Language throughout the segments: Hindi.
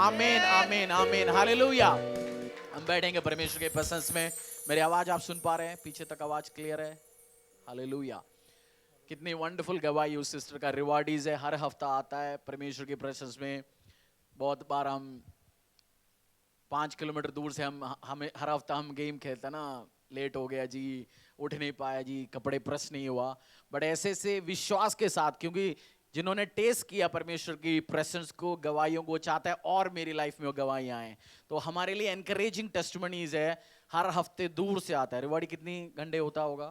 आमीन आमीन आमीन हालेलुया। हम बैठेंगे परमेश्वर के प्रेजेंस में। मेरी आवाज आप सुन पा रहे हैं? पीछे तक आवाज क्लियर है? हालेलुया। कितनी वंडरफुल गवाही उस सिस्टर का रिवार्डीज है। हर हफ्ता आता है परमेश्वर के प्रेजेंस में। बहुत बार हम 5 किलोमीटर दूर से हमें हर हफ्ता हम गेम खेलते हैं ना, लेट हो गया जी, उठ नहीं पाया जी, कपड़े प्रेस नहीं हुआ, बट ऐसे से विश्वास के साथ, क्योंकि जिन्होंने टेस्ट किया परमेश्वर की प्रेजेंस को, गवाहियों को, चाहता है और मेरी लाइफ में वो गवाहियां आए। तो हमारे लिए एनकरेजिंग टेस्टिमनीज है। हर हफ्ते दूर से आता है। रिवाड़ी कितनी घंटे होता होगा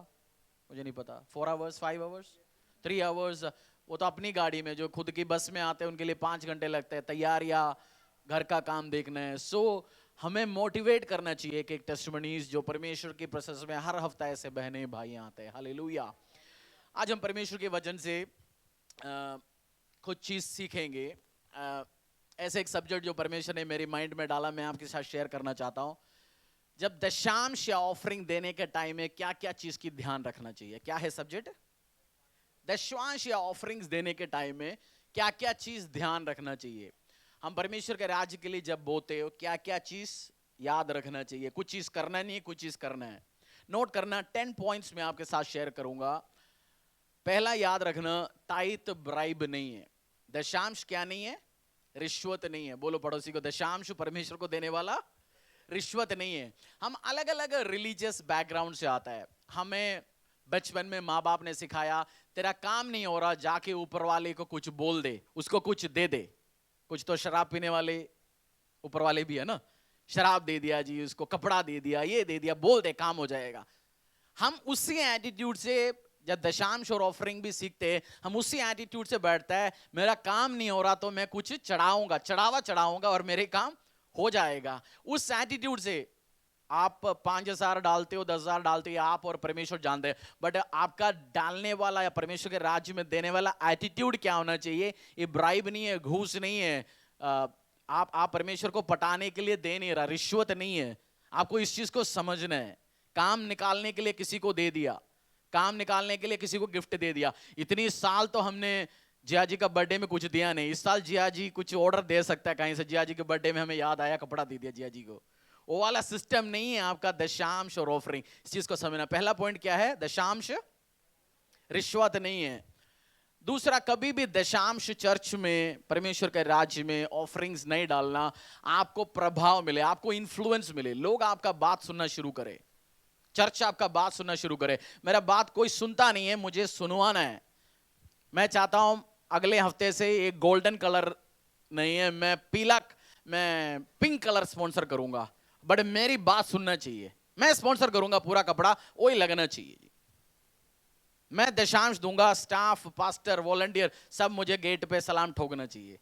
मुझे नहीं पता, 4 आवर्स 5 आवर्स 3 आवर्स। वो तो अपनी गाड़ी में, जो खुद की बस में आते हैं उनके लिए 5 घंटे लगते हैं, तैयारियां, घर का काम देखना है। सो हमें मोटिवेट करना चाहिए कि एक टेस्टिमनीज जो परमेश्वर की प्रेजेंस में हर हफ्ता ऐसे बहने भाई आते हैं। हालेलुया। आज हम परमेश्वर के वचन से कुछ चीज सीखेंगे। ऐसे एक सब्जेक्ट जो परमेश्वर ने मेरी माइंड में डाला, मैं आपके साथ शेयर करना चाहता हूं। जब दशांश या ऑफरिंग देने के टाइम में क्या क्या चीज की ध्यान रखना चाहिए। क्या है सब्जेक्ट? दशांश या ऑफरिंग्स देने के टाइम में क्या क्या चीज ध्यान रखना चाहिए। हम परमेश्वर के राज्य के लिए जब बोते हो, क्या क्या चीज याद रखना चाहिए। कुछ चीज करना नहीं है, कुछ चीज करना है। नोट करना। 10 पॉइंट्स में आपके साथ शेयर करूंगा। पहला याद रखना, टाइट ब्राइब नहीं है। दशांश क्या नहीं है? रिश्वत नहीं है। बोलो पड़ोसी को, दशांश परमेश्वर को देने वाला रिश्वत नहीं है। हम अलग अलग रिलीजियस बैकग्राउंड से आता है। हमें बचपन में माँ बाप ने सिखाया, तेरा काम नहीं हो रहा, जाके ऊपर वाले को कुछ बोल दे, उसको कुछ दे दे। कुछ तो शराब पीने वाले ऊपर वाले भी है ना, शराब दे दिया जी, उसको कपड़ा दे दिया, ये दे दिया, बोल दे काम हो जाएगा। हम उसी एटीट्यूड से जब दशांश और ऑफरिंग भी सीखते हैं, हम उसी एटीट्यूड से बैठता है, मेरा काम नहीं हो रहा तो मैं कुछ चढ़ाऊंगा, चढ़ावा चढ़ाऊंगा और मेरे काम हो जाएगा। उस एटीट्यूड से आप 5,000 डालते हो, 10,000 डालते हो, आप और परमेश्वर जानते हैं। बट आपका डालने वाला या परमेश्वर के राज्य में देने वाला एटीट्यूड क्या होना चाहिए? ये ब्राइब नहीं है, घूस नहीं है। आप परमेश्वर को पटाने के लिए दे नहीं रहा, रिश्वत नहीं है। आपको इस चीज को समझना है। काम निकालने के लिए किसी को दे दिया, काम निकालने के लिए किसी को गिफ्ट दे दिया। इतनी साल तो हमने जिया जी का बर्थडे में कुछ दिया नहीं, इस साल जिया जी कुछ ऑर्डर दे सकता है कहीं से, जिया जी के बर्थडे में हमें याद आया कपड़ा दे दिया जिया जी को। वो वाला सिस्टम नहीं है आपका दशांश और ऑफरिंग। इस चीज को समझना। पहला पॉइंट क्या है? दशांश रिश्वत नहीं है। दूसरा, कभी भी दशांश चर्च में, परमेश्वर के राज्य में ऑफरिंग्स नहीं डालना। आपको प्रभाव मिले, आपको इन्फ्लुएंस मिले, लोग आपका बात सुनना शुरू करे, चर्च आपका बात सुनना शुरू करे। मेरा बात कोई सुनता नहीं है, मुझे सुनवाना है। मैं चाहता हूं अगले हफ्ते से एक गोल्डन कलर नहीं है, मैं पिंक कलर स्पॉन्सर करूंगा, बट मेरी बात सुनना चाहिए। मैं स्पॉन्सर करूंगा, पूरा कपड़ा वही लगना चाहिए। मैं दशांश दूंगा, स्टाफ, पास्टर, वॉलंटियर सब मुझे गेट पे सलाम ठोकना चाहिए।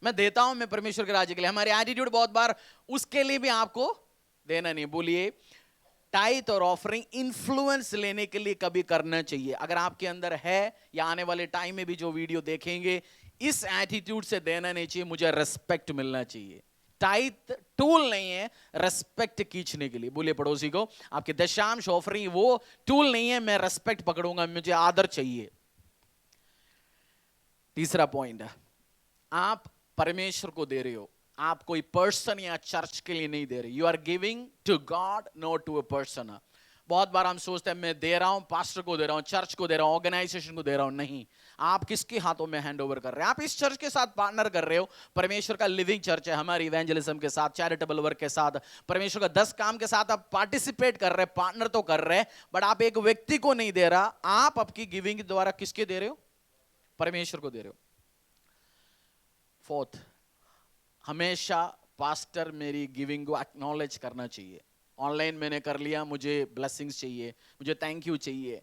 मैं देता हूं, मैं परमेश्वर के राज्य के लिए। हमारे एटीट्यूड बहुत बार उसके लिए भी आपको देना नहीं। बोलिए, टाइट और ऑफरिंग इन्फ्लुएंस लेने के लिए कभी करना चाहिए। अगर आपके अंदर है, या आने वाले टाइम में भी जो वीडियो देखेंगे, इस एटीट्यूड से देना नहीं चाहिए, मुझे रेस्पेक्ट मिलना चाहिए। टाइट टूल नहीं है रेस्पेक्ट खींचने के लिए। बोलिए पड़ोसी को, आपके दशांश ऑफरिंग वो टूल नहीं है, मैं रेस्पेक्ट पकड़ूंगा, मुझे आदर चाहिए। तीसरा पॉइंट, आप परमेश्वर को दे रहे हो, आप कोई पर्सन या चर्च के लिए नहीं दे रहे। You are giving to God, not to a person. बहुत बार हम सोचते हैं मैं दे रहा हूं, पास्टर को दे रहा हूं, चर्च को दे रहा हूं, ऑर्गेनाइजेशन को दे रहा हूं। नहीं, आप किसके हाथों में हैंड ओवर कर रहे हैं? आप इस चर्च के साथ पार्टनर कर रहे हो। परमेश्वर का लिविंग चर्च है, हमारी इवेंजलिज्म के साथ, चैरिटेबल वर्क के साथ, परमेश्वर का 10 काम के साथ आप पार्टिसिपेट कर रहे हैं, पार्टनर तो कर रहे हैं, बट आप एक व्यक्ति को नहीं दे रहा। आप आपकी गिविंग के द्वारा किसके दे रहे हो? परमेश्वर को दे रहे हो। फोर्थ, हमेशा पास्टर मेरी गिविंग को एक्नॉलेज करना चाहिए। ऑनलाइन मैंने कर लिया, मुझे ब्लेसिंग्स चाहिए, मुझे थैंक यू चाहिए।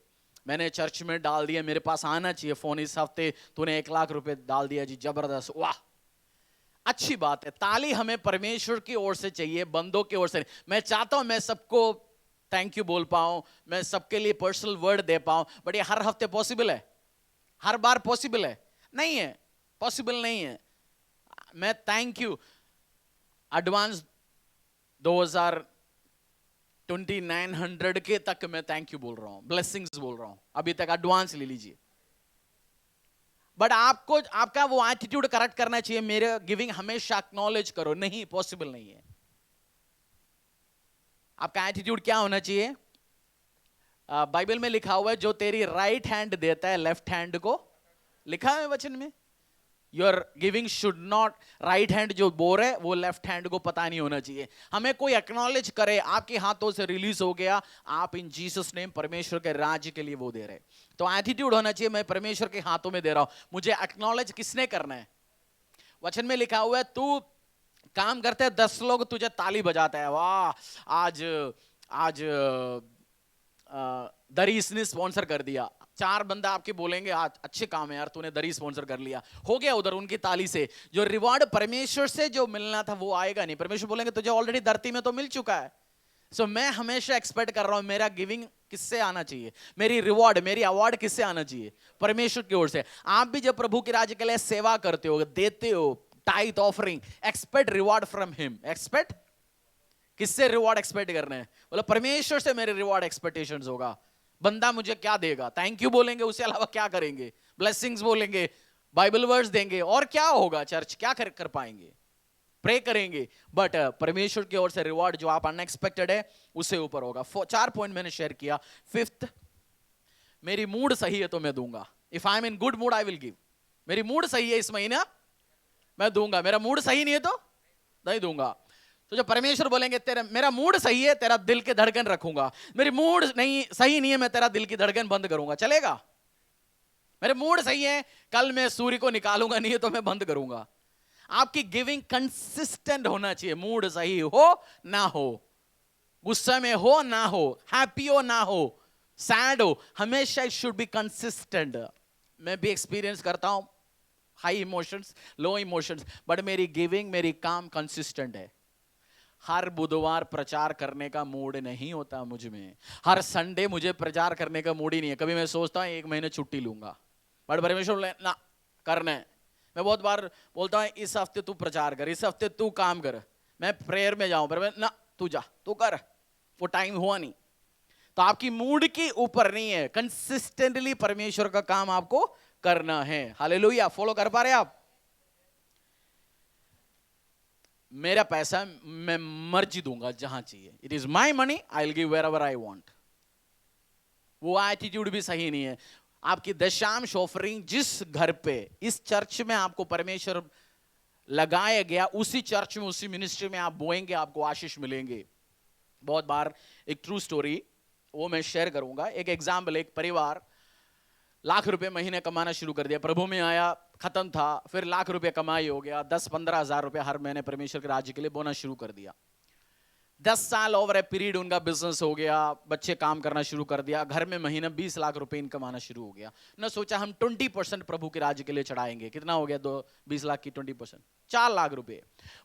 मैंने चर्च में डाल दिया, मेरे पास आना चाहिए फोन, इस हफ्ते तूने 1,00,000 रुपए डाल दिया जी, जबरदस्त, वाह, अच्छी बात है। ताली हमें परमेश्वर की ओर से चाहिए, बंदों की ओर से नहीं। मैं चाहता हूं मैं सबको थैंक यू बोल पाऊं, मैं सबके लिए पर्सनल वर्ड दे पाऊं, बट ये हर हफ्ते पॉसिबल है? हर बार पॉसिबल है? नहीं है, पॉसिबल नहीं है। मैं थैंक यू एडवांस 2,900 के तक मैं थैंक यू बोल रहा हूं, ब्लेसिंग्स बोल रहा हूं, अभी तक एडवांस ले लीजिए। बट आपको आपका वो एटीट्यूड करेक्ट करना चाहिए, मेरे गिविंग हमेशा एक्नॉलेज करो, नहीं, पॉसिबल नहीं है। आपका एटीट्यूड क्या होना चाहिए? बाइबल में लिखा हुआ है, जो तेरी राइट हैंड देता है लेफ्ट हैंड को, लिखा है वचन में, your giving should not, right hand जो बोर है वो लेफ्ट हैंड को पता नहीं होना चाहिए। हमें कोई एक्नॉलेज करे, आपके हाथों से रिलीज हो गया, आप इन जीसस नेम परमेश्वर के राज्य के लिए वो दे रहे। तो एटीट्यूड होना चाहिए, मैं परमेश्वर के हाथों में दे रहा हूं। मुझे एक्नॉलेज किसने करना है? वचन में लिखा हुआ है, तू काम करते हैं 10 लोग तुझे ताली बजाता है, वाह आज आज दरी इसने स्पॉन्सर कर दिया, 4 बंदा आपके बोलेंगे आज अच्छे काम है यार, तूने दरी स्पॉन्सर कर लिया, हो गया उधर उनकी ताली से। जो रिवॉर्ड परमेश्वर से जो मिलना था वो आएगा नहीं। परमेश्वर बोलेंगे तुझे ऑलरेडी धरती में तो मिल चुका है। सो मैं हमेशा एक्सपेक्ट कर रहा हूं, मेरा गिविंग किससे आना चाहिए, मेरी रिवॉर्ड, मेरी अवार्ड किससे आना चाहिए? परमेश्वर की ओर से। आप भी जब प्रभु के राज्य के लिए सेवा करते हो, देते हो tithe offering, expect reward from him. Expect किससे रिवॉर्ड एक्सपेक्ट करना है? बोला परमेश्वर से मेरे रिवॉर्ड एक्सपेक्टेशंस होगा। बंदा मुझे क्या देगा, थैंक यू बोलेंगे, उसके अलावा क्या करेंगे? ब्लेसिंग्स बोलेंगे, बाइबल वर्ड्स देंगे, और क्या होगा? चर्च क्या कर पाएंगे? प्रे करेंगे, बट परमेश्वर की ओर से रिवॉर्ड जो आप अनएक्सपेक्टेड है उससे ऊपर होगा। 4 पॉइंट मैंने शेयर किया। 5th, मेरी मूड सही है तो मैं दूंगा। If I am in good mood I will give. मेरी मूड सही है इस महीना, मैं दूंगा। मेरा मूड सही नहीं है तो नहीं दूंगा। तो जब परमेश्वर बोलेंगे तेरा मेरा मूड सही है, तेरा दिल के धड़कन रखूंगा, मेरी मूड नहीं सही नहीं है, मैं तेरा दिल की धड़कन बंद करूंगा, चलेगा? मेरे मूड सही है, कल मैं सूर्य को निकालूंगा, नहीं है तो मैं बंद करूंगा। आपकी गिविंग कंसिस्टेंट होना चाहिए, मूड सही हो ना हो, गुस्से में हो ना हो, हैप्पी हो ना हो, सैड हो, हमेशा इट शुड बी कंसिस्टेंट। मैं भी एक्सपीरियंस करता हूं high emotions, low emotions, but मेरी गिविंग, मेरी काम कंसिस्टेंट है। हर बुधवार प्रचार करने का मूड नहीं होता मुझ में, हर संडे मुझे प्रचार करने का मूड ही नहीं है। कभी मैं सोचता हूं 1 महीने छुट्टी लूंगा, बट परमेश्वर ना करना है। मैं बहुत बार बोलता हूं इस हफ्ते तू प्रचार कर, इस हफ्ते तू काम कर, मैं प्रेयर में जाऊं, पर ना तू जा, तू कर, वो टाइम हुआ नहीं। तो आपकी मूड के ऊपर नहीं है, कंसिस्टेंटली परमेश्वर का काम आपको करना है। हालेलुया, फॉलो कर पा रहे आप? मेरा पैसा मैं मर्जी दूंगा जहां चाहिए, it is my money, I will give wherever I want. वो एटीट्यूड भी सही नहीं है। आपकी दशांश ऑफरिंग जिस घर पे, इस चर्च में आपको परमेश्वर लगाया गया, उसी चर्च में, उसी मिनिस्ट्री में आप बोएंगे, आपको आशीष मिलेंगे। बहुत बार एक ट्रू स्टोरी वो मैं शेयर करूंगा। एक एग्जाम्पल, एक परिवार लाख रुपए महीने कमाना शुरू कर दिया, प्रभु में आया, खत्म था, फिर लाख रुपए कमाई हो गया, 10-15 हजार रुपए हर महीने परमेश्वर के राज्य के लिए बोना शुरू कर दिया। 10 साल ओवर ए पीरियड उनका बिजनेस हो गया, बच्चे काम करना शुरू कर दिया, घर में महीने 20 लाख रुपए इनकम आना शुरू हो गया। न सोचा हम 20% प्रभु के राज्य के लिए चढ़ाएंगे। कितना हो गया? 20 लाख की 20% 4 लाख रुपए।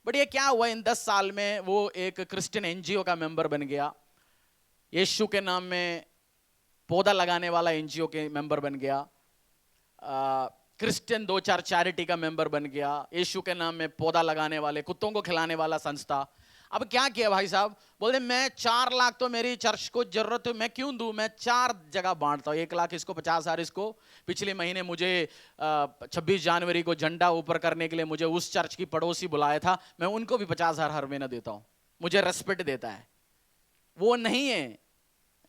बट ये क्या हुआ, इन 10 साल में वो एक क्रिश्चियन एनजीओ का मेंबर बन गया, यीशु के नाम में पौधा लगाने वाला एनजीओ के मेंबर बन गया, क्रिश्चियन 2-4 चैरिटी का मेंबर बन गया, यीशु के नाम में पौधा लगाने वाले, कुत्तों को खिलाने वाला संस्था। अब क्या किया भाई साहब, बोलते मैं 4 लाख तो मेरी चर्च को जरूरत है, मैं क्यों दूं, मैं 4 जगह बांटता हूं, 1 लाख इसको, 50 हजार इसको। पिछले महीने मुझे 26 जनवरी को झंडा ऊपर करने के लिए मुझे उस चर्च की पड़ोसी बुलाया था, मैं उनको भी 50 हजार हर महीना देता हूं, मुझे रेस्पेक्ट देता है। वो नहीं है।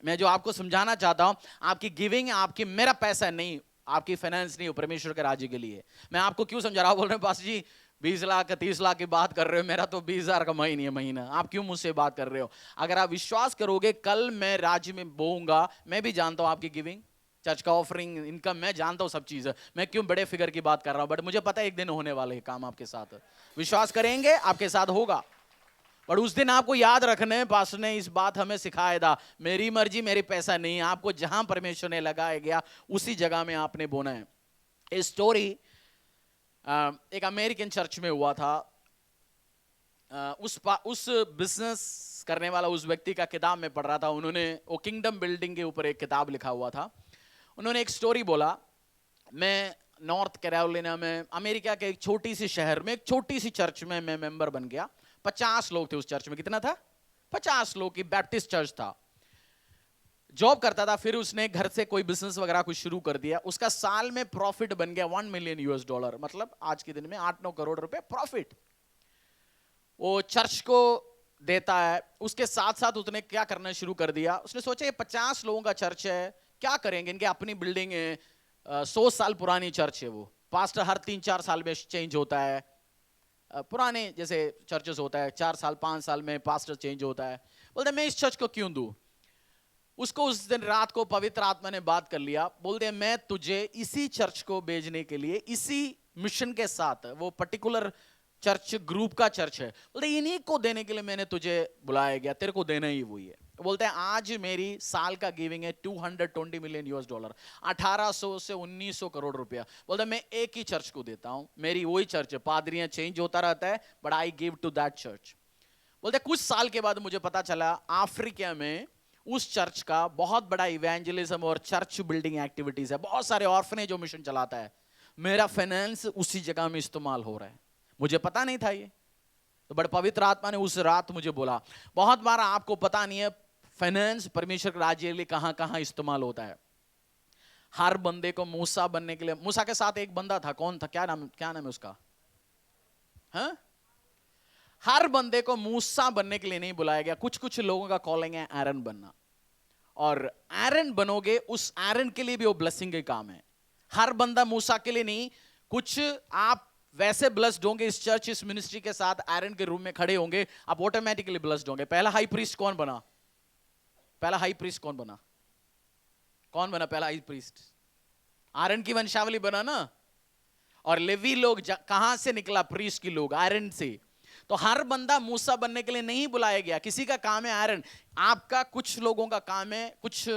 मैं जो आपको समझाना चाहता हूं, आपकी गिविंग, आपकी, मेरा पैसा नहीं, आपकी फाइनेंस नहीं हो, परमेश्वर के राज्य के लिए। मैं आपको क्यों समझा रहा हूं, बोल रहे हैं पास जी 20 लाख 30 लाख की बात कर रहे हो, मेरा तो 20 हजार कमाई नहीं है महीना, आप क्यों मुझसे बात कर रहे हो? अगर आप विश्वास करोगे, कल मैं राज्य में बोऊंगा, मैं भी जानता हूं आपकी गिविंग, चर्च का ऑफरिंग, इनकम, मैं जानता हूं सब चीज, मैं क्यों बड़े फिगर की बात कर रहा हूं, बट मुझे पता है एक दिन होने वाले काम आपके साथ, विश्वास करेंगे आपके साथ होगा। पर उस दिन आपको याद रखना है, पास्टर ने इस बात हमें सिखाया था, मेरी मर्जी मेरी पैसा नहीं, आपको जहां परमेश्वर ने लगाया गया उसी जगह में आपने बोना है। इस स्टोरी एक अमेरिकन चर्च में हुआ था। उस बिजनेस करने वाला उस व्यक्ति का किताब में पढ़ रहा था, उन्होंने वो किंगडम बिल्डिंग के ऊपर एक किताब लिखा हुआ था। उन्होंने एक स्टोरी बोला, मैं नॉर्थ कैरोलिना में, अमेरिका के एक छोटी सी शहर में, एक छोटी सी चर्च में मैं मेंबर बन गया। 50 लोग थे उस चर्च में। कितना था? 50 लोग की बैप्टिस्ट चर्च था। जॉब करता था, फिर उसने घर से कोई बिजनेस वगैरह कुछ शुरू कर दिया, उसका साल में प्रॉफिट बन गया $1 मिलियन, मतलब आज के दिन में 8-9 करोड़ रुपए प्रॉफिट। वो चर्च को देता है। उसके साथ साथ उसने क्या करना शुरू कर दिया, उसने सोचा ये 50 लोगों का चर्च है, क्या करेंगे, इनके अपनी बिल्डिंग है, 100 साल पुरानी चर्च है, वो पास्टर हर 3-4 साल में चेंज होता है, पुराने जैसे चर्चेस होता है 4 साल 5 साल में पास्टर चेंज होता है। बोलते मैं इस चर्च को क्यों दूं। उसको उस दिन रात को पवित्र आत्मा ने बात कर लिया, बोलते मैं तुझे इसी चर्च को भेजने के लिए, इसी मिशन के साथ, वो पर्टिकुलर चर्च ग्रुप का चर्च है, बोलते इन्हीं को देने के लिए मैंने तुझे बुलाया गया, तेरे को देना ही वही है। बोलते हैं आज मेरी साल का गिविंग है $220 मिलियन, 1800 से 1900 करोड़ रुपया। बोलते मैं एक ही चर्च को देता हूं, मेरी वही चर्च है, पादरियां चेंज होता रहता है, but I give to that church. बोलते कुछ साल के बाद मुझे पता चला अफ्रीका में उस चर्च का बहुत बड़ा इवेंजलिज्म और चर्च बिल्डिंग एक्टिविटीज है, बहुत सारे ऑर्फनेज जो मिशन चलाता है, मेरा फाइनेंस उसी जगह में इस्तेमाल हो रहा है, मुझे पता नहीं था ये। तो बड़े पवित्र आत्मा ने उस रात मुझे बोला, बहुत बार आपको पता नहीं है फाइनेंस परमेश्वर के राज्य के लिए कहां कहां इस्तेमाल होता है। हर बंदे को मूसा बनने के लिए, मूसा के साथ एक बंदा था, कौन था, क्या नाम है उसका, हाँ? हर बंदे को मूसा बनने के लिए नहीं बुलाया गया, कुछ कुछ लोगों का कॉलिंग है एरन बनना, और एरन बनोगे उस एरन के लिए भी वो ब्लेसिंग के काम है। हर बंदा मूसा के लिए नहीं, कुछ आप वैसे ब्लेस्ड होंगे इस चर्च इस मिनिस्ट्री के साथ, एरन के रूम में खड़े होंगे, आप ऑटोमेटिकली ब्लेस्ड होंगे। पहला हाई प्रीस्ट कौन बना, पहला हाई प्रीस्ट कौन बना, कौन बना पहला हाई प्रीस्ट, एरन की वंशावली बना ना। और लेवी लोग कहां से निकला, प्रीस्ट की लोग, एरन से। तो हर बंदा मूसा बनने के लिए नहीं बुलाया गया, किसी का काम है एरन, आपका कुछ लोगों का काम है, कुछ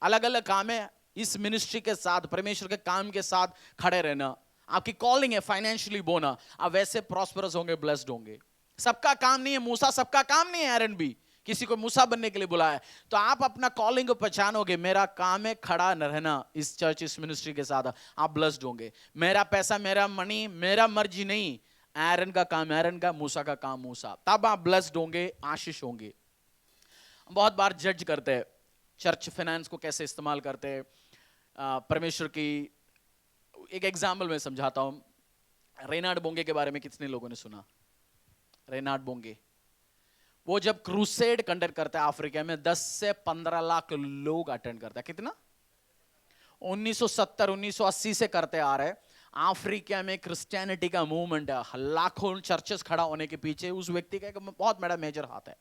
अलग अलग काम है इस मिनिस्ट्री के साथ, परमेश्वर के काम के साथ खड़े रहना। आपकी कॉलिंग है फाइनेंशियली बोना, आप वैसे प्रॉस्परस होंगे, ब्लेस्ड होंगे। सबका काम नहीं है मूसा, सबका काम नहीं है एरन भी, किसी को मूसा बनने के लिए बुलाया। तो आप अपना कॉलिंग को पहचानोगे, मेरा काम है खड़ा न रहना इस चर्च इस मिनिस्ट्री के साथ, आप ब्लेस्ड होंगे। मेरा पैसा मेरा मनी मेरा मर्जी नहीं, एरन का काम एरन का, मूसा का काम मूसा, तब आप ब्लेस्ड होंगे, आशीष होंगे। बहुत बार जज करते हैं चर्च फाइनेंस को कैसे इस्तेमाल करते हैं परमेश्वर की। एक एग्जाम्पल मैं समझाता हूं। रेनार्ड बोंगे के बारे में कितने लोगों ने सुना, रेनार्ड बोंगे, वो जब क्रूसेड कंडक्ट करता है अफ्रीका में, 10 से 15 लाख लोग अटेंड करता है। कितना, 1970 1980 से करते आ रहे। अफ्रीका में क्रिश्चियनिटी का मूवमेंट है, लाखों चर्चेस खड़ा होने के पीछे उस व्यक्ति का बहुत बड़ा मेजर हाथ है।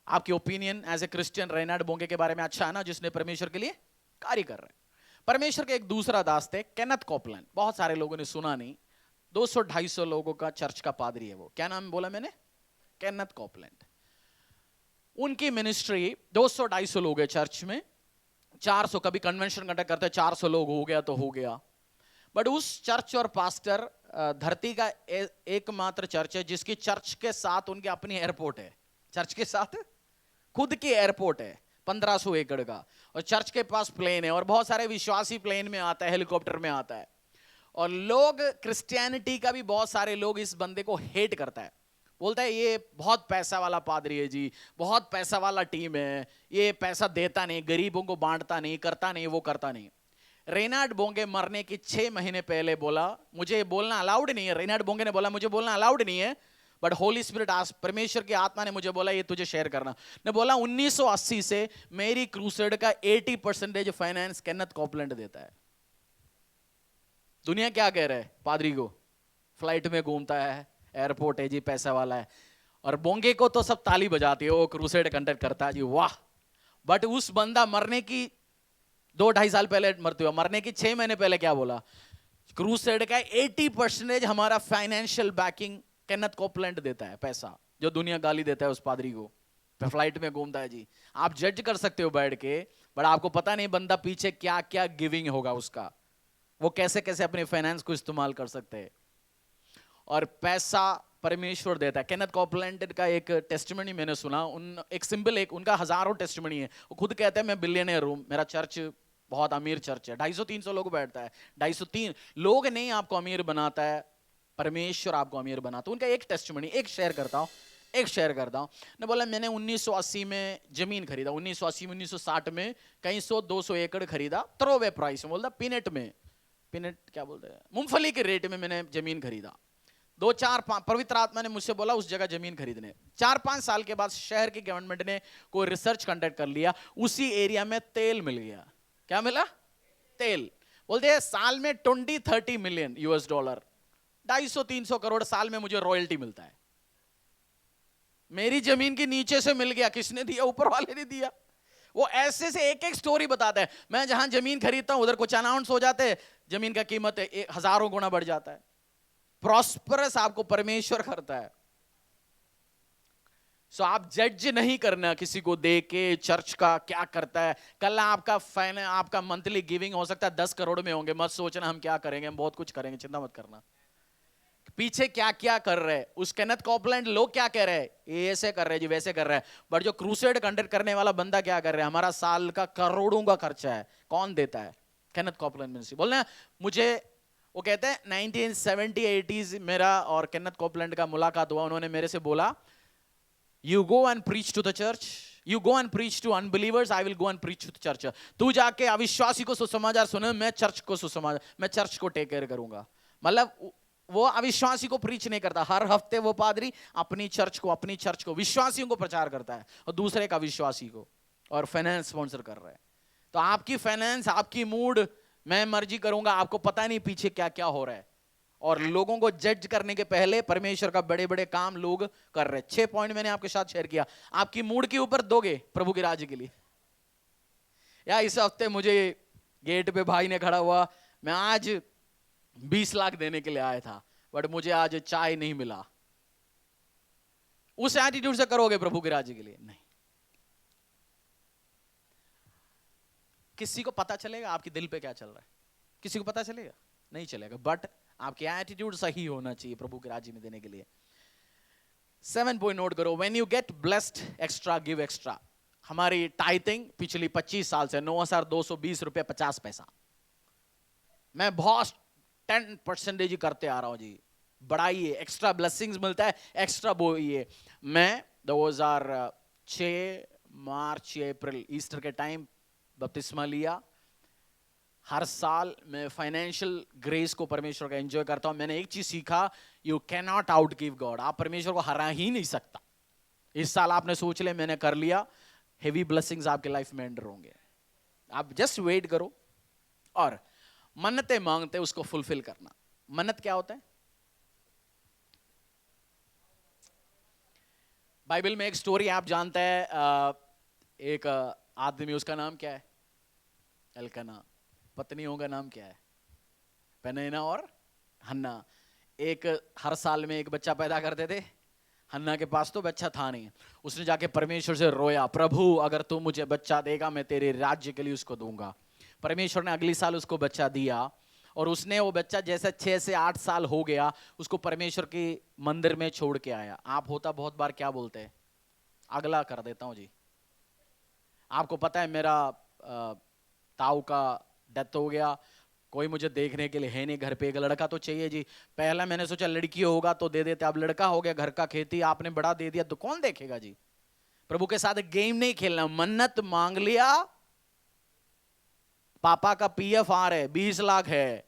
आपकी opinion as a Christian Reinhard Bonnke के बारे में अच्छा है ना, जिसने परमेश्वर के लिए कार्य कर रहे हैं। परमेश्वर के एक दूसरा दास थे केनेथ कोपलैंड, बहुत सारे लोगों ने सुना नहीं, 200-250 लोगों का चर्च का पादरी है वो। क्या नाम बोला मैंने, केनेथ कोपलैंड। उनकी मिनिस्ट्री 200-250 लोग है चर्च में, 400 कभी कन्वेंशन कंडक्ट करते 400 लोग हो गया तो हो गया। बट उस चर्च और पास्टर धरती का एकमात्र चर्च है जिसकी चर्च के साथ उनके अपनी एयरपोर्ट है, चर्च के साथ खुद की एयरपोर्ट है 1500 एकड़ का, और चर्च के पास प्लेन है, और बहुत सारे विश्वासी प्लेन में आता है, हेलीकॉप्टर में आता है। और लोग क्रिश्चियनिटी का भी बहुत सारे लोग इस बंदे को हेट करता है, बोलता है ये बहुत पैसा वाला पादरी है जी, बहुत पैसा वाला टीम है, ये पैसा देता नहीं, गरीबों को बांटता नहीं, करता नहीं, वो करता नहीं। रेनार्ड बोंगे मरने की 6 महीने पहले बोला, मुझे बोलना अलाउड नहीं है, रेनार्ड बोंगे ने बोला मुझे बोलना अलाउड नहीं है, बट होली स्पिरिट परमेश्वर की आत्मा ने मुझे बोला ये तुझे शेयर करना। ने बोला 1980 से मेरी क्रूसेड का 80% फाइनेंस केनेथ कोपलैंड देता है। दुनिया क्या कह रहा है, पादरी को फ्लाइट में घूमता है, एयरपोर्ट है जी, पैसा वाला है, और बोंगे को तो सब ताली बजाती है, वो क्रूसेड कंडक्ट करता है जी, वाह। बट उस बंदा मरने की 2-2.5 साल पहले मरते हुआ, मरने की 6 महीने पहले क्या बोला, क्रूसेड का 80% हमारा फाइनेंशियल बैकिंग केनेथ कोपलैंड देता है, पैसा जो दुनिया गाली देता है उस पादरी को, फ्लाइट में घूमता है जी। आप जज कर सकते हो बैठ के, बट आपको पता नहीं बंदा पीछे क्या क्या गिविंग होगा उसका, वो कैसे कैसे अपने फाइनेंस को इस्तेमाल कर सकते हैं। और पैसा परमेश्वर देता है। केनेथ कोपलैंड का एक टेस्टिमनी मैंने सुना, एक सिंपल, एक उनका हजारों टेस्टिमनी है, वो खुद कहते हैं मैं बिलियनियर हूं, मेरा चर्च बहुत अमीर चर्च है, 250-300 लोग बैठता है, 250-3 लोग नहीं आपको अमीर बनाता है, परमेश्वर आपको अमीर बनाता है। उनका एक टेस्टिमनी एक शेयर करता हूं, एक शेयर करता हूं। ने बोला मैंने 1980 में जमीन खरीदा, 1980 में 1960 में कहीं 100-200 एकड़ खरीदा, थ्रोवे प्राइस में, बोलता पीनट में, पीनट क्या बोलते हैं, मूंगफली के रेट में मैंने जमीन खरीदा। 2-4-5 पवित्र आत्मा ने मुझसे बोला उस जगह जमीन खरीदने। 4-5 साल के बाद शहर की गवर्नमेंट ने कोई रिसर्च कंडक्ट कर लिया, उसी एरिया में तेल मिल गया। क्या मिला? तेल। बोलते हैं साल में 20-30 मिलियन यूएस डॉलर, 250-300 करोड़ साल में मुझे रॉयल्टी मिलता है। मेरी जमीन के नीचे से मिल गया, किसने दिया? ऊपर वाले ने दिया। वो ऐसे से एक एक स्टोरी बताता है। मैं जहां जमीन खरीदता हूं उधर कुछ अनाउंस हो जाते हैं, जमीन का कीमत हजारों गुना बढ़ जाता है। प्रॉस्परस आपको परमेश्वर करता है। सो आप जज नहीं करना किसी को देख के चर्च का क्या करता है। कल आपका मंथली गिविंग हो सकता है 10 करोड़ में होंगे, मत सोचना हम क्या करेंगे, हम बहुत कुछ करेंगे, चिंता मत करना। पीछे क्या क्या कर रहे हैं, उस केनेथ कॉपलैंड लोग क्या कह रहे हैं, ये ऐसे कर रहे हैं जी, वैसे कर रहे हैं, बट जो क्रूसेड कंडक्ट करने वाला बंदा क्या कर रहा है, हमारा साल का करोड़ों का खर्चा है, कौन देता है? Kenneth Copeland ministry. बोलना मुझे, वो कहते हैं 1970-80s मेरा और केनेथ कॉपलैंड का मुलाकात हुआ। उन्होंने मेरे से बोला you go and preach to the church, you go and preach to unbelievers, I will go and preach to the church. तू जाके अविश्वासी को सुसमाचार सुने, मैं चर्च को सुसमाचार, मैं चर्च को टेक केयर करूंगा। मतलब वो अविश्वासी को प्रीच नहीं करता, हर हफ्ते वो पादरी अपनी चर्च को विश्वासियों को प्रचार करता है और दूसरे का अविश्वासी को, और फाइनेंस स्पॉन्सर कर रहा है। तो आपकी फाइनेंस, आपकी मूड, मैं मर्जी करूंगा, आपको पता नहीं पीछे क्या क्या हो रहा है। और लोगों को जज करने के पहले परमेश्वर का बड़े बड़े काम लोग कर रहे हैं। 6 पॉइंट मैंने आपके साथ शेयर किया। आपकी मूड के ऊपर दोगे प्रभु के राज्य के लिए? या इस हफ्ते मुझे गेट पे भाई ने खड़ा हुआ, मैं आज 20 लाख देने के लिए आया था, बट मुझे आज चाय नहीं मिला, उस एटीट्यूड से करोगे प्रभु के राज्य के लिए? नहीं। किसी को पता चलेगा आपके दिल पे क्या चल रहा है? किसी को पता चलेगा? नहीं चलेगा। बट आपकी एटीट्यूड सही होना चाहिए प्रभु के राज्य में देने के लिए। 7 पॉइंट नोट करो। When you get blessed extra give extra. हमारी टाइथिंग पिछली 25 साल से 9,220 रुपए 50 पैसा, मैं बहुत 10% करते आ रहा हूं जी। बढ़ाइए, एक्स्ट्रा ब्लेसिंग्स मिलता है, एक्स्ट्रा बोइए। मैं 2006 मार्च या अप्रैल ईस्टर के टाइम बपतिस्मा लिया। हर साल मैं फाइनेंशियल ग्रेस को परमेश्वर का एंजॉय करता हूं। मैंने एक चीज सीखा, you can not out give God. आप परमेश्वर को हरा ही नहीं सकता। इस साल आपने सोच लिया मैंने कर लिया, हेवी ब्लेसिंग्स आपके लाइफ में एंटर होंगे। आप जस्ट वेट करो और मन्नतें मांगते उसको फुलफिल करना। मन्नत क्या होता है? बाइबल में एक स्टोरी आप जानते हैं, एक आदमी, उसका नाम क्या है? एल्काना। पत्नियों का नाम क्या है? पेनिन्ना और हन्ना। एक हर साल में एक बच्चा पैदा करते थे। हन्ना के पास तो बच्चा था नहीं, उसने जाके परमेश्वर से रोया, प्रभु अगर तू मुझे बच्चा देगा मैं तेरे राज्य के लिए उसको दूंगा। परमेश्वर ने अगली साल उसको बच्चा दिया, और उसने वो बच्चा जैसे 6 से 8 साल हो गया, उसको परमेश्वर के मंदिर में छोड़ के आया। आप होता बहुत बार क्या बोलते हैं? अगला कर देता हूं जी। आपको पता है मेरा ताऊ का डेथ हो गया, कोई मुझे देखने के लिए है नहीं, घर पे एक लड़का तो चाहिए जी। पहला मैंने सोचा लड़की होगा तो दे देते, अब लड़का हो गया, घर का खेती आपने बड़ा दे दिया तो कौन देखेगा जी? प्रभु के साथ गेम नहीं खेलना। मन्नत मांग लिया, पापा का पीएफ आ रहे 20 लाख है,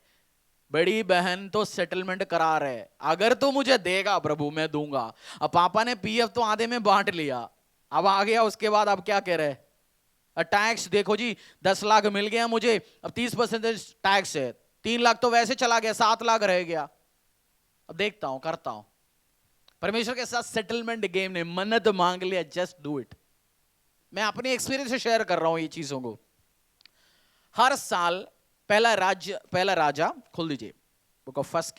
बड़ी बहन तो सेटलमेंट करा रहे, अगर तो मुझे देगा प्रभु मैं दूंगा। अब पापा ने पीएफ तो आधे में बांट लिया, अब आ गया उसके बाद अब क्या कह रहे? टैक्स देखो जी, 10 लाख मिल गया मुझे, अब 30% टैक्स है, 3 लाख तो वैसे चला गया, 7 लाख रह गया। अब देखता हूं, करता हूं। परमेश्वर के साथ सेटलमेंट गेम ने मन्नत मांग लिया, जस्ट डू इट। मैं अपनी एक्सपीरियंस से शेयर कर रहा हूं ये चीजों को। हर साल पहला राजा खोल दीजिए, बुक ऑफ फर्स्ट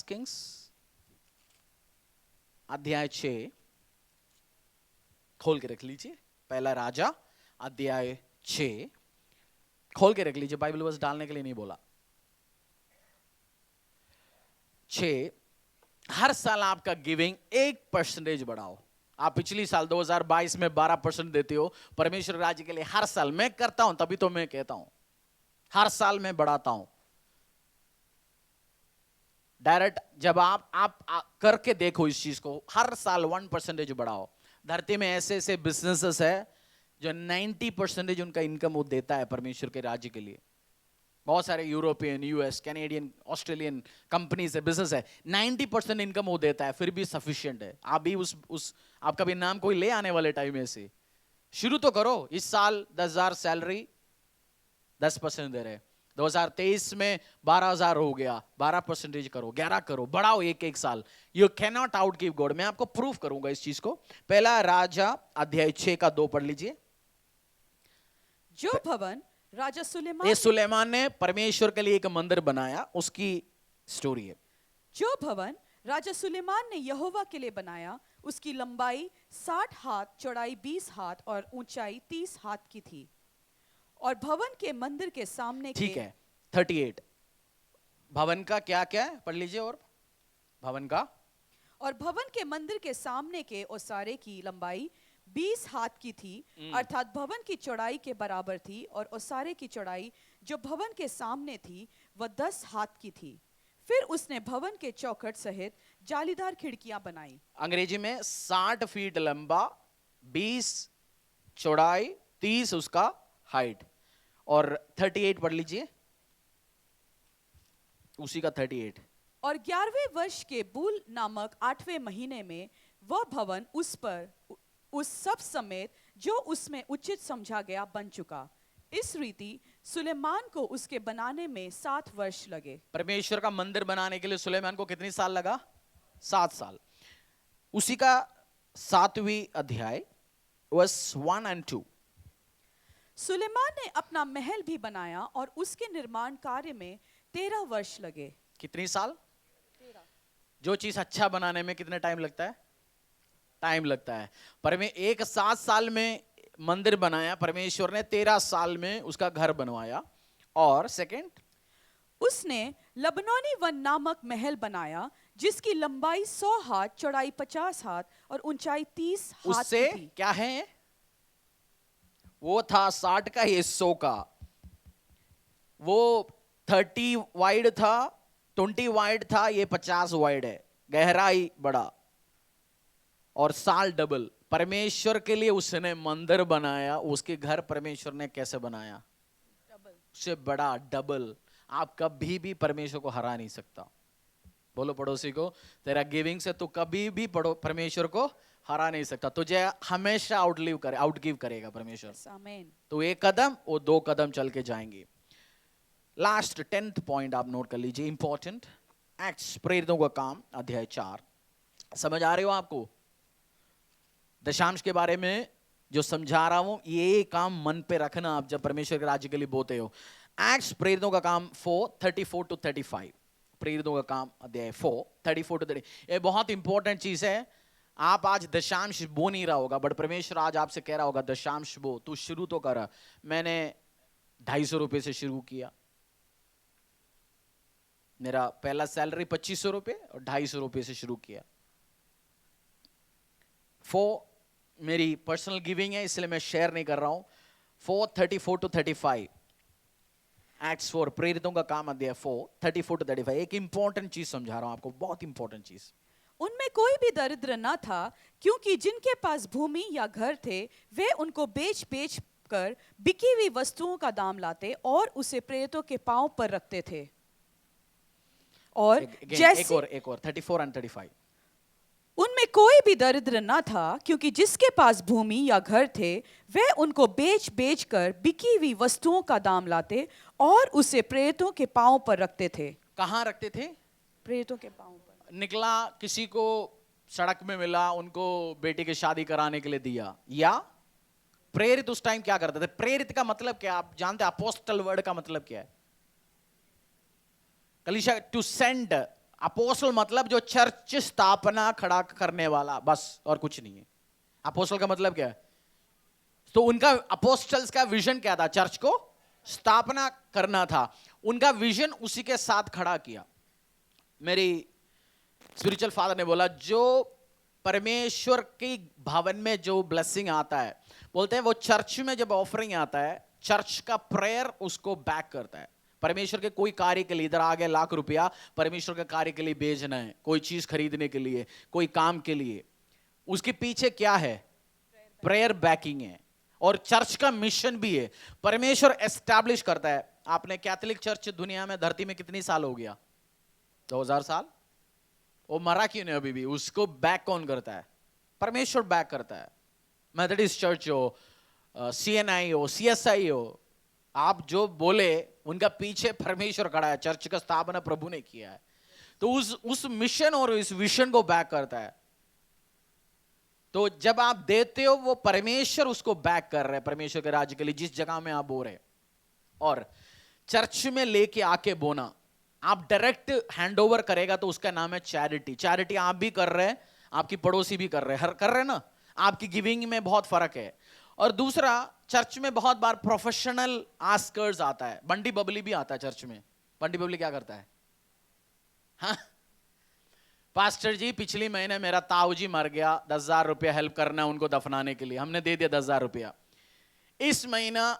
किंग्स अध्याय 6 खोल के रख लीजिए। पहला राजा अध्याय 6 खोल के रख लीजिए, बाइबल वर्स डालने के लिए नहीं बोला। 6, हर साल आपका गिविंग 1% बढ़ाओ। आप पिछली साल 2022 में 12% देते हो परमेश्वर राज्य के लिए। हर साल मैं करता हूं, तभी तो मैं कहता हूं हर साल मैं बढ़ाता हूं। डायरेक्ट जब आप करके देखो इस चीज को, हर साल 1% बढ़ाओ। धरती में ऐसे ऐसे बिजनेसेस है जो 90% उनका इनकम वो देता है परमेश्वर के राज्य के लिए। बहुत सारे European, US, Canadian, Australian companies है, बिजनेस है, 90% इनकम वो देता है, फिर भी सफिशिएंट है। आप भी उस आपका भी नाम कोई ले आने वाले टाइम में से शुरू तो करो। इस साल 10,000 सैलरी 10% दे रहे, 2023 में 12,000 हो गया, 12% करो, 11 करो, बढ़ाओ एक एक साल। You can not out give God. मैं आपको प्रूफ करूंगा इस चीज को। पहला राजा अध्याय 6 का 2 पढ़ लीजिए। जो भवन राजा ये सुलेमान ने परमेश्वर के लिए एक मंदिर बनाया, उसकी स्टोरी है। जो भवन राजा सुलेमान ने यहोवा के लिए बनाया, उसकी लंबाई 60 हाथ, चौड़ाई 20 हाथ और ऊंचाई 30 हाथ की थी। और भवन के मंदिर के सामने ठीक है, 38 भवन का क्या क्या है, पढ़ लीजिए। और भवन के मंदिर के सामने के ओसारे की लंबाई 20 हाथ की थी, अर्थात भवन की चौड़ाई के बराबर थी। और ओसारे की चौड़ाई जो भवन के सामने थी वह 10 हाथ की थी। फिर उसने भवन के चौखट सहित जालीदार खिड़कियां बनाई। अंग्रेजी में 60 फीट लंबा, 20 चौड़ाई, 30 उसका हाइट। और 38 पढ़ लीजिए, उसी का 38। और 11वें वर्ष के बूल नामक 8वें महीने में वह भवन उस सब समेत जो उसमें उचित समझा गया बन चुका। इस रीति सुलेमान को उसके बनाने में 7 वर्ष लगे। परमेश्वर का मंदिर बनाने के लिए सुलेमान को कितनी साल लगा? 7 साल। उसी का 7वीं अध्याय वर्स 1 और 2। सुलेमान ने अपना महल भी बनाया और उसके निर्माण कार्य में 13 वर्ष लगे। कितनी साल? 13। जो चीज अच्छा बनाने में कितने टाइम लगता है? टाइम लगता है। पर में एक 7 साल में मंदिर बनाया परमेश्वर ने, 13 साल में उसका घर बनवाया। और सेकंड, उसने लबनोनी वन नामक महल बनाया जिसकी लंबाई 100 हाथ, चौड़ाई 50 हाथ और ऊंचाई 30 हाथ उससे की थी। क्या है? वो था 60 का, ये 100 का। वो 30 वाइड था, 20 वाइड था, ये 50 वाइड है। गहराई बड़ा और साल डबल। परमेश्वर के लिए उसने मंदिर बनाया। उसके घर परमेश्वर ने कैसे बनाया? डबल। उससे बड़ा, डबल। आप कभी भी परमेश्वर को हरा नहीं सकता। बोलो पड़ोसी को, तेरा गिविंग से तू कभी भी परमेश्वर को हरा नहीं सकता। तुझे हमेशा आउटगिव करेगा परमेश्वर। आमीन। तो एक कदम, वो 2 कदम चल के जाएंगे। लास्ट 10th पॉइंट आप नोट कर लीजिए, इंपॉर्टेंट। एक्ट्स, प्रेरितों का काम, अध्याय 4। समझ आ रहे हो आपको? दशांश के बारे में जो समझा रहा हूं, ये काम मन पे रखना आप जब परमेश्वर के राज्य के लिए बोते हो। एक्ट्स, प्रेरितों का काम 4:34 to 35। प्रेरितों का काम अध्याय 4:34 to 30। ये बहुत इंपॉर्टेंट चीज है। आप आज दशांश बो नहीं रहा होगा, बट परमेश्वर आज आपसे कह रहा होगा दशांश बो, तू शुरू तो कर। मैंने 250 रुपए से शुरू किया। मेरा पहला सैलरी 2500 रुपए और 250 रुपए से शुरू किया। 4 मेरी पर्सनल गिविंग है, इसलिए मैं शेयर नहीं कर रहा हूं। 4:34 to 35। एक्ट्स 4, प्रेरितों का काम अध्याय 4:34 to 35। एक इंपॉर्टेंट चीज समझा रहा हूं आपको, बहुत इंपॉर्टेंट चीज। उनमें कोई भी दरिद्र न था, क्योंकि जिनके पास भूमि या घर थे वे उनको बेच बेच कर बिकी हुई वस्तुओं का दाम लाते और उसे प्रेरितों के पांव पर रखते थे। और एक और 34 and 35। उनमें कोई भी दरिद्र न था, क्योंकि जिसके पास भूमि या घर थे वे उनको बेच बेच कर बिकी हुई वस्तुओं का दाम लाते और उसे प्रेरितों के पांव पर रखते थे। कहां रखते थे? प्रेरितों के पांव पर। निकला, किसी को सड़क में मिला, उनको बेटी की शादी कराने के लिए दिया। या प्रेरित उस टाइम क्या करते थे? प्रेरित का मतलब क्या आप जानते हैं? अपोस्टल वर्ड का मतलब क्या है? कलीसिया, टू सेंड। अपोस्टल मतलब जो चर्च स्थापना खड़ा करने वाला, बस, और कुछ नहीं है। अपोस्टल का मतलब क्या है? तो उनका अपोस्टल्स का विजन क्या था? चर्च को स्थापना करना था। उनका विजन उसी के साथ खड़ा किया। मेरी स्पिरिचुअल फादर ने बोला, जो परमेश्वर की भवन में जो ब्लेसिंग आता है, बोलते हैं वो चर्च में जब ऑफरिंग आता है, चर्च का प्रेयर उसको बैक करता है। परमेश्वर के कोई कार्य के लिए, इधर आ गया लाख रुपया, परमेश्वर के कार्य के लिए भेजना है, कोई चीज खरीदने के लिए, कोई काम के लिए, उसके पीछे क्या है? प्रेयर बैकिंग है। और चर्च का मिशन भी है, परमेश्वर एस्टैब्लिश करता है। आपने कैथोलिक चर्च दुनिया में, धरती में कितनी साल हो गया? 2000 साल। वो मरा क्यों नहीं अभी भी? उसको बैक कौन करता है? परमेश्वर बैक करता है। मेथोडिस्ट चर्च हो, CNI हो, CSI हो, आप जो बोले उनका पीछे परमेश्वर खड़ा है। चर्च का स्थापना प्रभु ने किया है, तो उस मिशन और इस विजन को बैक करता है। तो जब आप देते हो, वो परमेश्वर उसको बैक कर रहे हैं, परमेश्वर के राज्य के लिए, जिस जगह में आप बो रहे। और चर्च में लेके आके बोना, आप डायरेक्ट हैंडओवर करेगा तो उसका नाम है चैरिटी। चैरिटी आप भी कर रहे हैं, आपकी पड़ोसी भी कर रहे हैं, हर कर रहे हैं ना। आपकी गिविंग में बहुत फर्क है। और दूसरा, चर्च में बहुत बार प्रोफेशनल आस्कर्स आता है। बंडी बबली भी आता है चर्च में। बंडी बबली क्या करता है? हाँ, पास्टर जी पिछले महीने मेरा ताऊ जी मर गया, 10,000 रुपया हेल्प करना उनको दफनाने के लिए, हमने दे दिया 10,000 रुपया। इस महीना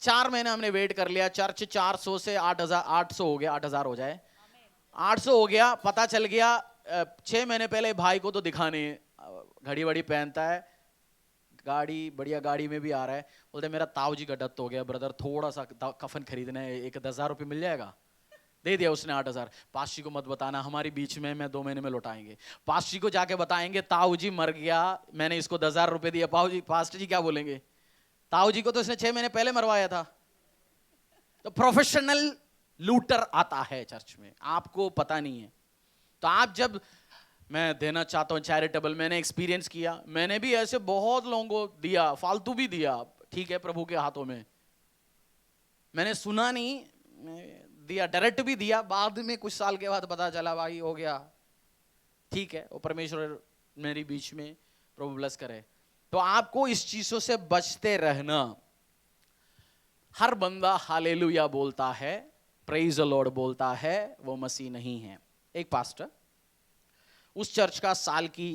4 महीना हमने वेट कर लिया, चर्च 400 से 800 हो गया, 8,000 हो जाए, 800 हो गया। पता चल गया 6 महीने पहले भाई को तो दिखा नहीं, घड़ी वड़ी पहनता है, गाड़ी बढ़िया गाड़ी में भी आ रहा है। बोलते मेरा ताऊ जी का डेथ हो गया ब्रदर, थोड़ा सा कफन खरीदना है, एक 10,000 रुपये मिल जाएगा। दे दिया उसने 8,000। पास जी को मत बताना, हमारी बीच में, मैं 2 महीने में लौटाएंगे। पास जी को जाके बताएंगे ताऊ जी मर गया, मैंने इसको 10,000 रुपये दिया। पास्टर जी क्या बोलेंगे? ताऊ जी को तो इसने 6 महीने पहले मरवाया था। तो प्रोफेशनल लूटर आता है चर्च में, आपको पता नहीं है। तो आप जब, मैं देना चाहता हूं चैरिटेबल, मैंने एक्सपीरियंस किया, मैंने भी ऐसे बहुत लोगों को दिया, फालतू भी दिया, ठीक है, प्रभु के हाथों में। मैंने सुना नहीं, दिया, डायरेक्ट भी दिया, बाद में कुछ साल के बाद पता चला भाई हो गया, ठीक है, वो परमेश्वर मेरी बीच में, प्रभु ब्लेस करे। तो आपको इस चीजों से बचते रहना। हर बंदा हालेलुया बोलता है, प्रेज द लॉर्ड बोलता है, वो मसीह नहीं है। एक पास्टर, उस चर्च का साल की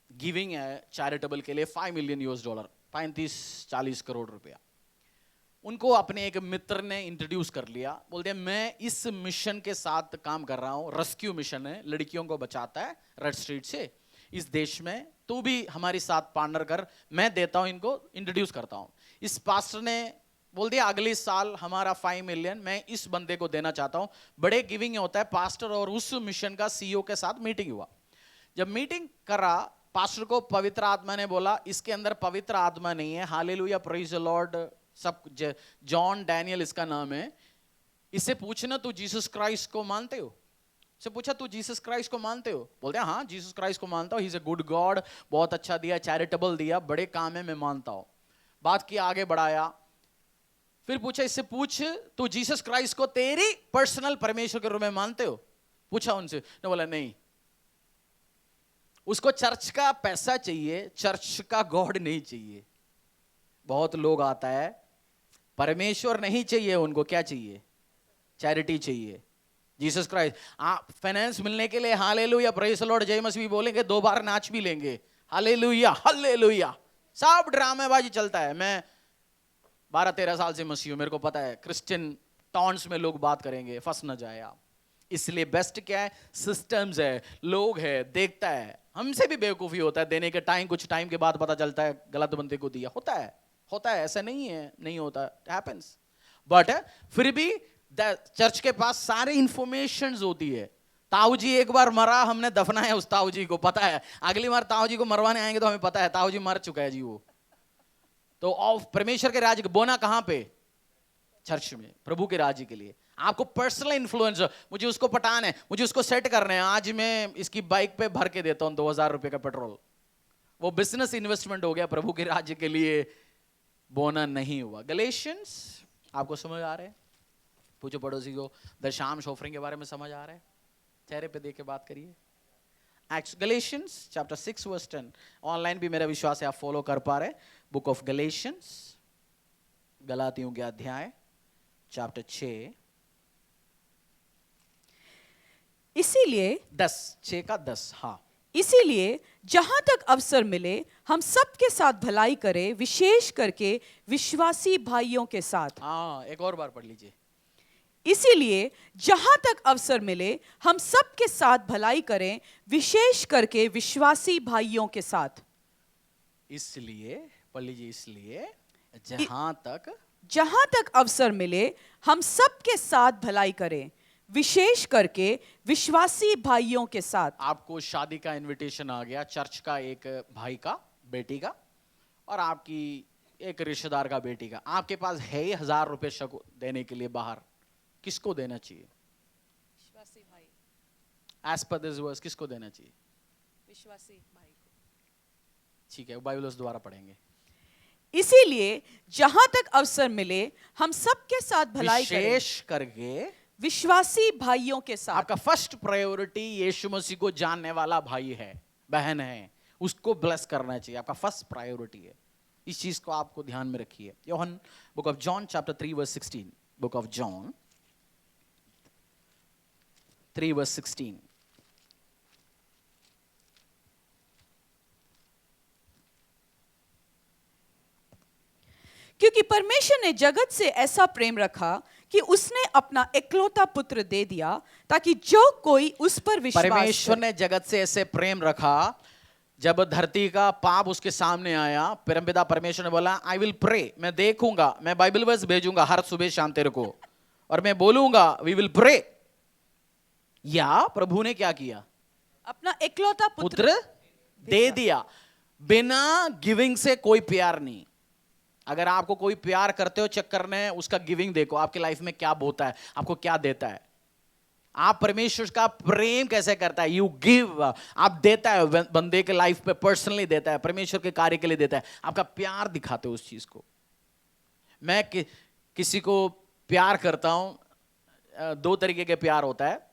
गिविंग है चैरिटेबल के लिए $5 मिलियन, 35-40 करोड़ रुपया। उनको अपने एक मित्र ने इंट्रोड्यूस कर लिया, बोलते हैं मैं इस मिशन के साथ काम कर रहा हूं, रेस्क्यू मिशन है, लड़कियों को बचाता है रेड स्ट्रीट से इस देश में, तू भी हमारे साथ पार्टनर कर, मैं देता हूं, इनको इंट्रोड्यूस करता हूं। इस पास्टर ने बोल दिया अगले साल हमारा 5 मिलियन मैं इस बंदे को देना चाहता हूं। बड़े गिविंग होता है। पास्टर और उस मिशन का CEO के साथ मीटिंग हुआ। जब मीटिंग करा, पास्टर को पवित्र आत्मा ने बोला इसके अंदर पवित्र आत्मा नहीं है, हालेलुया प्रेज द लॉर्ड, सब जॉन डैनियल इसका नाम है, इससे पूछना तू जीसस क्राइस्ट को मानते हो? से पूछा तू जीसस क्राइस्ट को मानते हो? बोलते हैं हाँ जीसस क्राइस्ट को मानता हूँ, he is a good God, बहुत अच्छा दिया, चैरिटेबल दिया, बड़े काम है, मैं मानता हूँ। बात की आगे बढ़ाया, फिर पूछा इससे पूछ तू जीसस क्राइस्ट को तेरी पर्सनल परमेश्वर के रूप में मानते हो? पूछा उनसे, ने बोला नहीं, उसको चर्च का पैसा चाहिए, चर्च का गॉड नहीं चाहिए। बहुत लोग आता है, परमेश्वर नहीं चाहिए उनको, क्या चाहिए? चैरिटी चाहिए। जीसस क्राइस्ट, आप फाइनेंस मिलने के लिए हालेलुया प्रेज द लॉर्ड जय मसीह बोलेंगे, 2 बार नाच भी लेंगे, हालेलुया हालेलुया, सब ड्रामेबाजी चलता है। मैं 12-13 साल से मसीह हूं, मेरे को पता है क्रिश्चियन टॉन्ट्स में लोग बात करेंगे, फंस ना जाए आप। इसलिए बेस्ट क्या है? सिस्टम्स है, लोग है, देखता है। हमसे भी बेवकूफी होता है, देने के टाइम, कुछ टाइम के बाद पता चलता है गलत बंदे को दिया, होता है, ऐसा नहीं है नहीं होता, हैपेंस। बट फिर भी चर्च के पास सारे इंफॉर्मेशन होती है। ताऊ जी एक बार मरा, हमने दफनाया उस ताऊ जी को, पता है अगली बार ताऊ जी को मरवाने आएंगे तो हमें पता है ताऊ जी मर चुका है जी वो। तो परमेश्वर के राज्य बोना कहां पे? चर्च में, प्रभु के राज्य के लिए। आपको पर्सनल इन्फ्लुएंस, मुझे उसको पटाना है, मुझे उसको सेट करना है, आज मैं इसकी बाइक पे भर के देता हूं 2,000 रुपए का पेट्रोल, वो बिजनेस इन्वेस्टमेंट हो गया, प्रभु के राज्य के लिए बोना नहीं हुआ। गलेशियंस आपको समझ आ रहा है? पूछो पड़ोसी को, दशांश ऑफरिंग के बारे में समझ आ रहा है? चेहरे पे देख के बात करिए। गलेशियंस चैप्टर 6 वर्स 10, ऑनलाइन भी मेरा विश्वास है आप फॉलो कर पा रहे। बुक ऑफ गलेशियंस, गलातियों के अध्याय चैप्टर 6, इसीलिए 10, 6 का 10, हाँ, इसीलिए जहां तक अवसर मिले हम सबके साथ भलाई करें, विशेष करके विश्वासी भाइयों के साथ। हाँ, एक और बार पढ़ लीजिए। इसीलिए जहां तक अवसर मिले हम सबके साथ भलाई करें, विशेष करके विश्वासी भाइयों के साथ। इसलिए पढ़ लीजिए, इसलिए जहां तक अवसर मिले हम सबके साथ भलाई करें, विशेष करके विश्वासी भाइयों के साथ। आपको शादी का इनविटेशन आ गया, चर्च का एक भाई का बेटी का और आपकी एक रिश्तेदार का बेटी का, आपके पास है 1000 रुपए देने के लिए बाहर, किसको देना चाहिए? विश्वासी भाई। एज पर दिस वर्स किसको देना चाहिए? विश्वासी भाई को। ठीक है, बाइबल उस द्वारा पढ़ेंगे। इसीलिए जहां तक अवसर मिले हम सबके साथ भलाई करें, विशेष करके विश्वासी भाइयों के साथ। आपका फर्स्ट प्रायोरिटी यीशु मसीह को जानने वाला भाई है, बहन है, उसको ब्लेस करना चाहिए, आपका फर्स्ट प्रायोरिटी है। इस चीज को आपको ध्यान में रखिए। Yuhanna book of John chapter 3 verse 16, book of John 3 verse 16। क्योंकि परमेश्वर ने जगत से ऐसा प्रेम रखा कि उसने अपना इकलौता पुत्र दे दिया, ताकि जो कोई उस पर विश्वास परमेश्वर ने जगत से ऐसे प्रेम रखा, जब धरती का पाप उसके सामने आया, परमपिता परमेश्वर ने बोला आई विल प्रे, मैं देखूंगा, मैं बाइबल वर्स भेजूंगा हर सुबह शाम तेरे को, और मैं बोलूंगा वी विल प्रे। या प्रभु ने क्या किया? अपना इकलौता पुत्र दे दिया। बिना गिविंग से कोई प्यार नहीं। अगर आपको कोई प्यार करते हो, चेक करना है उसका गिविंग देखो, आपकी लाइफ में क्या होता है, आपको क्या देता है। आप परमेश्वर का प्रेम कैसे करता है? यू गिव, आप देता है बंदे के लाइफ पे, पर्सनली देता है, परमेश्वर के कार्य के लिए देता है, आपका प्यार दिखाते हो उस चीज को। मैं किसी को प्यार करता हूं, 2 तरीके के प्यार होता है।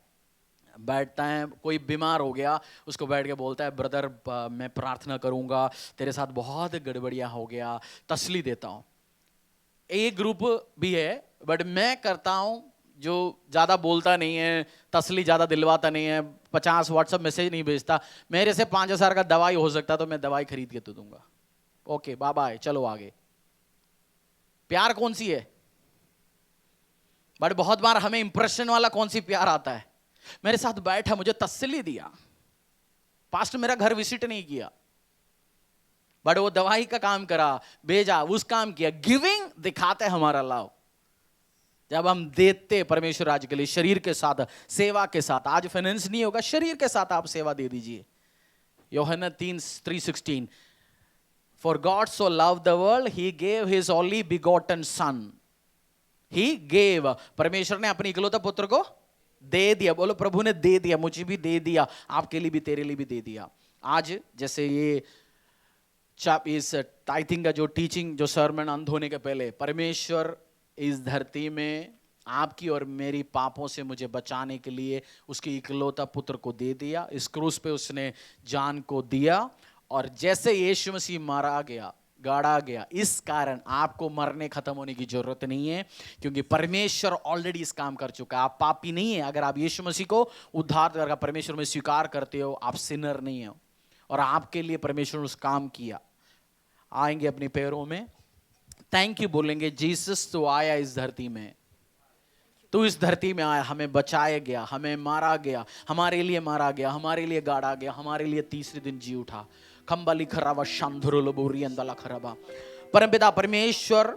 बैठता है, कोई बीमार हो गया, उसको बैठ के बोलता है ब्रदर मैं प्रार्थना करूंगा, तेरे साथ बहुत गड़बड़िया हो गया, तसल्ली देता हूं। एक ग्रुप भी है, बट मैं करता हूं जो ज्यादा बोलता नहीं है, तसल्ली ज्यादा दिलवाता नहीं है, 50 व्हाट्सएप मैसेज नहीं भेजता, मेरे से 5000 का दवाई हो सकता तो मैं दवाई खरीद के तो दूंगा। ओके बाय बाय, चलो आगे। प्यार कौन सी है? बट बहुत बार हमें इंप्रेशन वाला कौन सी प्यार आता है? मेरे साथ बैठा, मुझे तसल्ली दिया, पास्टर मेरा घर विजिट नहीं किया, बट वो दवाई का काम करा, भेजा, उस काम किया। गिविंग दिखाते हमारा लव। जब हम देते परमेश्वर राज्य के लिए, शरीर के साथ, सेवा के साथ, आज फाइनेंस नहीं होगा, शरीर के साथ आप सेवा दे दीजिए। Yuhanna 3:16, for God so loved the world he gave his only begotten son. He gave, परमेश्वर ने अपने इकलौते पुत्र को दे दिया। बोलो प्रभु ने दे दिया, मुझे भी दे दिया, आपके लिए भी, तेरे लिए भी दे दिया। आज जैसे ये इस टाइथिंग का जो टीचिंग, जो सर्मन अंत होने के पहले, परमेश्वर इस धरती में आपकी और मेरी पापों से मुझे बचाने के लिए उसके इकलौता पुत्र को दे दिया। इस क्रूस पे उसने जान को दिया, और जैसे यीशु मसीह मारा गया, गाड़ा गया, इस कारण आपको मरने खत्म होने की जरूरत नहीं है, क्योंकि परमेश्वर ऑलरेडी इस काम कर चुका है। आप पापी नहीं है। अगर आप यीशु मसीह को उद्धारकर्ता का परमेश्वर में स्वीकार करते हो, आप सिनर नहीं हो, और आपके लिए परमेश्वर ने उस काम किया। आएंगे अपने पैरों में, थैंक यू बोलेंगे, जीसस तो आया इस धरती में, तू इस धरती में आया, हमें बचाया गया, हमें मारा गया, हमारे लिए मारा गया, हमारे लिए गाड़ा गया, हमारे लिए तीसरे दिन जी उठा। खंबाली खराबा शांधुरुल बोरी अंदला खराबा। परमपिता परमेश्वर,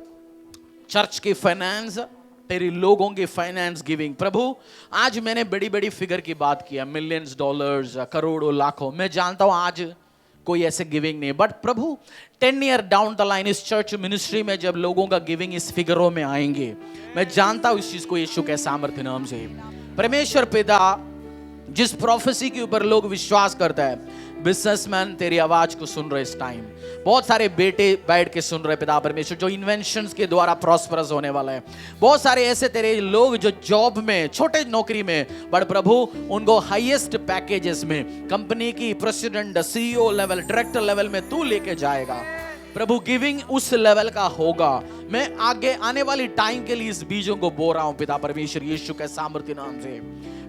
चर्च की फाइनेंस, तेरी लोगों की फाइनेंस गिविंग, प्रभु आज मैंने बड़ी बड़ी फिगर की बात किया, मिलियंस डॉलर्स, करोड़ों, लाखों, मैं जानता हूं आज कोई ऐसे गिविंग नहीं, but Prabhu 10 year down the line इस चर्च मिनिस्ट्री में जब लोगों का गिविंग इस फिगरों में आएंगे, मैं जानता हूं इस चीज को यीशु के सामर्थ्य नाम से। परमेश्वर पिता, जिस प्रोफेसी के ऊपर लोग विश्वास करता है, बिजनेसमैन तेरी आवाज को सुन रहे इस टाइम, बहुत सारे बेटे बैठ के सुन रहे पिता परमेश्वर, जो इन्वेंशंस के द्वारा प्रॉस्परस होने वाला है। बहुत सारे ऐसे तेरे लोग जो जॉब में, छोटे नौकरी में, बट प्रभु उनको हाईएस्ट पैकेजेस में, कंपनी की president, CEO level, director level में तू लेके जाएगा। प्रभु गिविंग उस लेवल का होगा। मैं आगे आने वाली टाइम के लिए इस बीजों को बो रहा हूं पिता परमेश्वर यीशु के सामर्थ्य नाम से।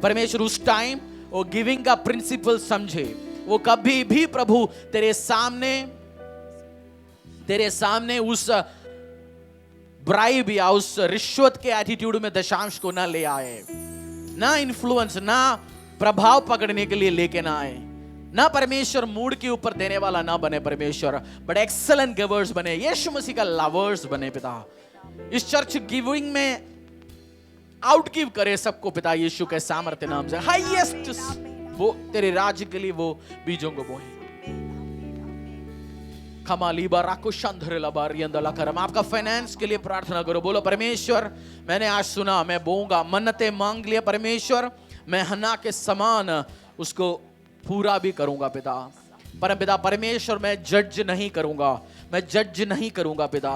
परमेश्वर उस टाइम वो गिविंग का प्रिंसिपल समझे, वो कभी भी प्रभु तेरे सामने उस ब्राइब या उस रिश्वत के एटीट्यूड में दशांश को ना ले आए, ना इन्फ्लुएंस, ना प्रभाव पकड़ने के लिए लेके ना आए, ना परमेश्वर मूड के ऊपर देने वाला ना बने परमेश्वर, बट एक्सेलेंट गिवर्स बने, यीशु मसीह का लवर्स बने पिता। इस चर्च गिविंग में आउट गिव करे सबको पिता यीशु के सामर्थ्य नाम से, हाईएस्ट वो तेरे राज्य के लिए वो बीजों को बोए। खमालीबा राको शंधरेला बारियंदला करम। आपका फाइनेंस के लिए प्रार्थना करो, बोलो परमेश्वर मैंने आज सुना, मैं बोऊंगा, मन्नतें मांग लिया परमेश्वर, मैं हन्ना के समान उसको पूरा भी करूंगा पिता। परम पिता परमेश्वर मैं जज नहीं करूंगा पिता।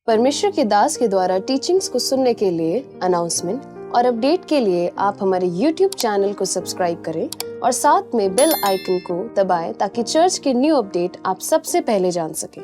परमेश्वर के दास के द्वारा टीचिंग्स को सुनने के लिए, अनाउंसमेंट और अपडेट के लिए आप हमारे YouTube चैनल को सब्सक्राइब करें और साथ में बेल आइकन को दबाएं ताकि चर्च के न्यू अपडेट आप सबसे पहले जान सकें।